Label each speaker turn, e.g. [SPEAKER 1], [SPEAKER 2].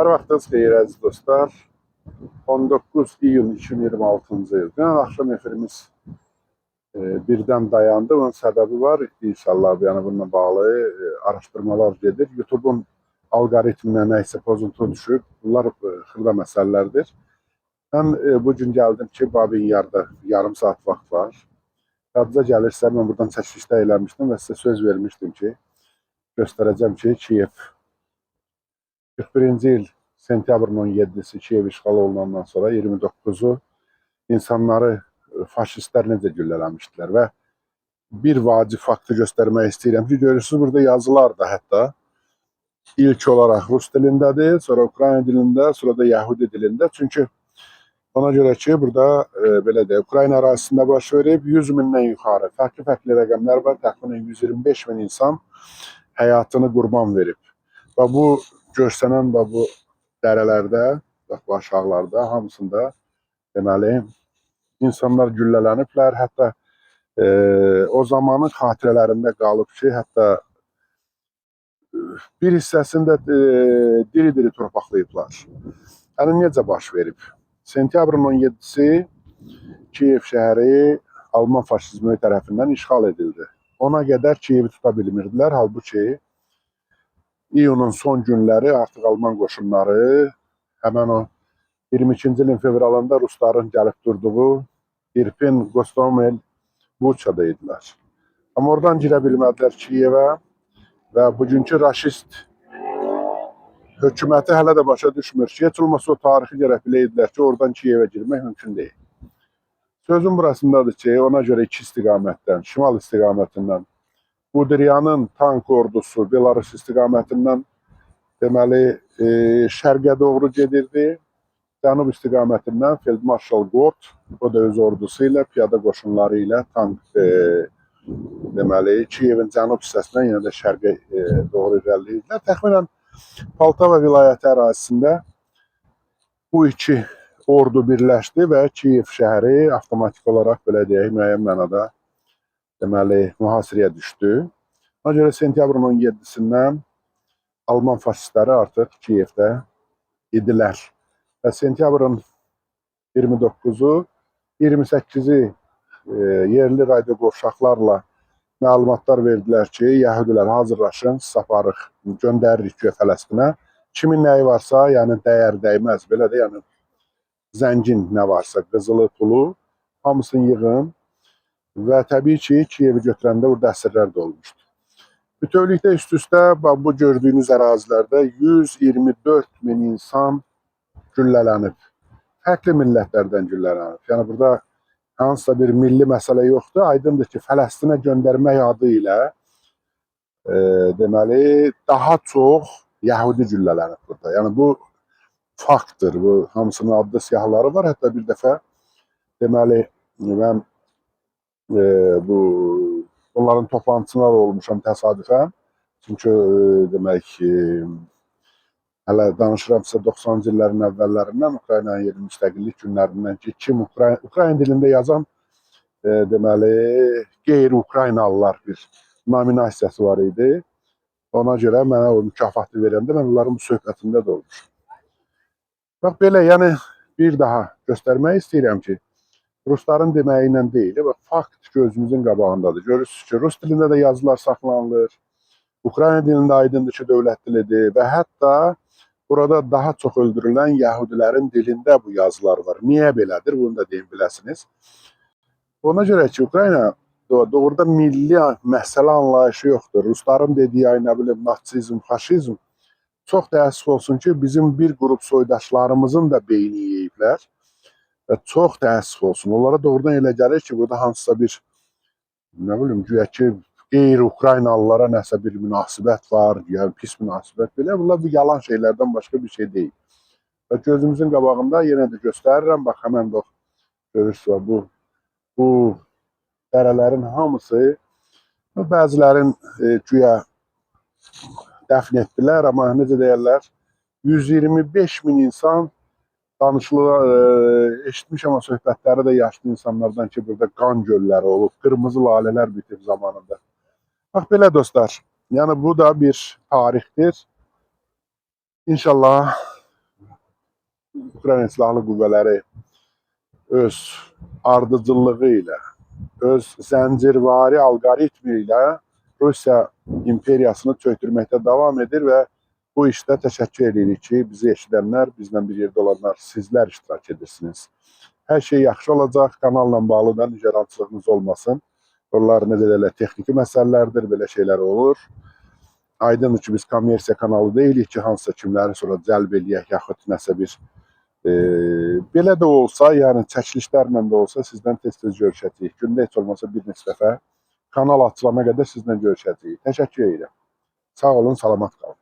[SPEAKER 1] Hər vaxtınız xeyir əziz dostlar. 19 iyun 2026-cı il. Dünən axşam efirimiz birdən dayandı. Onun səbəbi var. İnşallah yəni bununla bağlı araşdırmalar gedir. YouTube'un algoritminə nəysə pozuntu düşüb. Bunlar xırda məsələlərdir. Mən bu gün gəldim ki, Babin Yarda yarım saat vaxt var. Yadınıza gəlirsə, mən buradan çəkilişdə eləmişdim və sizə söz vermişdim ki, göstərəcəm ki, Kiyev 41-ci il sentyabrın 17-si Kiyev işğal olunandan sonra 29-u insanları faşistlər necə güllələmişdilər və bir vacib faktı göstərmək istəyirəm ki, görürsünüz burada yazılar da hətta ilk olaraq rus dilindədir, sonra Ukrayna dilində, sonra da Yahudi dilində. Çünki ona görə ki, burada belə deyək, Ukrayna ərazisində baş verib 100 mindən yuxarı fərqli rəqəmlər var. Təxminən 125 min insan həyatını qurban verib. Və bu görsənən və bu dərələrdə, bu aşağılarda hamısında deməli insanlar güllələniblər. Hətta o zamanın xatirələrində qalıb ki, hətta bir hissəsində diri-diri torpaqlayıblar. Yəni necə baş verib? Sentyabrın 17-si Kiyev şəhəri Alman faşizmi tərəfindən işğal edildi. Ona qədər Kiyevi tuta bilmirdilər. Halbuki iyunun son günləri artıq Alman qoşunları həmən o 22-ci ilin fevralında Rusların gəlib durduğu İrpin, Gostomel, Buçada idilər. Amma oradan girə bilmədilər Kiyevə və bugünkü raşist hökuməti hələ də başa düşmür ki, heç olmasa o tarixi gərək biləydilər ki, oradan Kiyevə girmək mümkün deyil. Sözün burasındadır ki, ona görə iki istiqamətdən, şimal istiqamətindən Guderianın tank ordusu Belarus istiqamətindən deməli şərqə doğru gedirdi. Cənub istiqamətindən Feldmarşal Gort, o da öz ordusu ilə, piyada qoşunları ilə tank deməli Kiyevin cənub hissəsindən yenə də şərqə doğru irəliləyirlər. Təxminən Poltava vilayəti ərazisində bu iki ordu birləşdi və Kiyev şəhəri avtomatik olaraq belə deyək, müəyyən mənada deməli mühasirəyə düşdü. Ona görə sentyabrın 17-sindən Alman faşistləri artıq Kiyevdə idilər. Və sentyabrın 29-u, 28-i yerli radio qovşaqlarla məlumatlar verdilər ki, Yəhudilər hazırlaşın, saparıq, göndəririk ki, Fələstinə. Kimin nəyi varsa, yəni dəyər, dəyməz, belə də, yəni zəngin nə varsa, qızılı, pulu, hamısını yığın və təbii ki, Kiyevi götürəndə burada əsirlər də olmuşdu. Bütövlükdə üst-üstə bu gördüyünüz ərazilərdə 124 min insan güllələnib. Fərqli millətlərdən güllələnib. Yəni burada hansısa bir milli məsələ yoxdur. Aydındır ki, Fələstinə göndərmək adı ilə deməli daha çox Yəhudi güllələnib burada. Yəni bu faktdır. Bu hamısının adlı siyahları var. Hətta bir dəfə deməli mən bunların toplantısına da olmuşam təsadüfən. Çünki demək hələ danışıramsa 90-cı illərin əvvəllərindən, Ukraynanın yeni müstəqillik günlərindən ki, kim Ukrayna dilində yazan deməli qeyri-Ukraynalılar bir nominasiyası var idi. Ona görə mənə o mükafatı verəndə mən onların bu söhbətində də olmuşum. Bax belə, yəni bir daha göstərmək istəyirəm ki, Rusların deməyi ilə deyil, fakt gözümüzün qabağındadır. Görürsünüz ki, Rus dilində də yazılar saxlanılır, Ukrayna dilində aydındır ki, dövlət dilidir və hətta burada daha çox öldürülən Yəhudilərin dilində bu yazılar var. Niyə belədir? Bunu da deyim biləsiniz. Ona görə ki, Ukrayna doğruda milli məsələ anlayışı yoxdur. Rusların dediyi, nə bilim, natsizm, faşizm çox təəssüf olsun ki, bizim bir qrup soydaşlarımızın da beyni yeyiblər. Və çox təəssüf olsun. Onlara doğrudan elə gəlir ki, burada hansısa bir, nə bilim, güya ki, qeyri-Ukraynalılara nəsə bir münasibət var, yəni pis münasibət belə. Bunlar bu yalan şeylərdən başqa bir şey deyil. Və gözümüzün qabağında yenə də göstərirəm. Bax, həmən bax, görürsünüz, bu dərələrin hamısı bəzilərin güya dəfn etdilər, amma necə deyərlər, 125 min insan eşitmişəm o söhbətləri də yaşlı insanlardan ki, burada qan gölləri olub, qırmızı lalələr bitib zamanında. Bax, belə dostlar, yəni bu da bir tarixdir. İnşallah Ukrayna Silahlı Qüvvələri öz ardıcıllığı ilə, öz zəncirvari alqoritmi ilə Rusiya imperiyasını çöktürməkdə davam edir və bu işdə təşəkkür edirik ki, bizi eşidənlər, bizlə bir yerdə olanlar, sizlər iştirak edirsiniz. Hər şey yaxşı olacaq, kanalla bağlı da nigarancılığınız olmasın. Onlar necə deyirlər, texniki məsələlərdir, belə şeylər olur. Aydındır ki, biz kommersiya kanalı deyilik ki, hansısa kimləri sonra cəlb eləyək, yaxud nəsə bir belə də olsa, yəni çəkilişlərlə də olsa sizdən tez-tez görüşəcəyik. Gündə heç olmasa bir neçə dəfə kanal açılana qədər sizlə görüşəcəyik. Təşəkkür edirəm. Sağ olun, salamat qalın.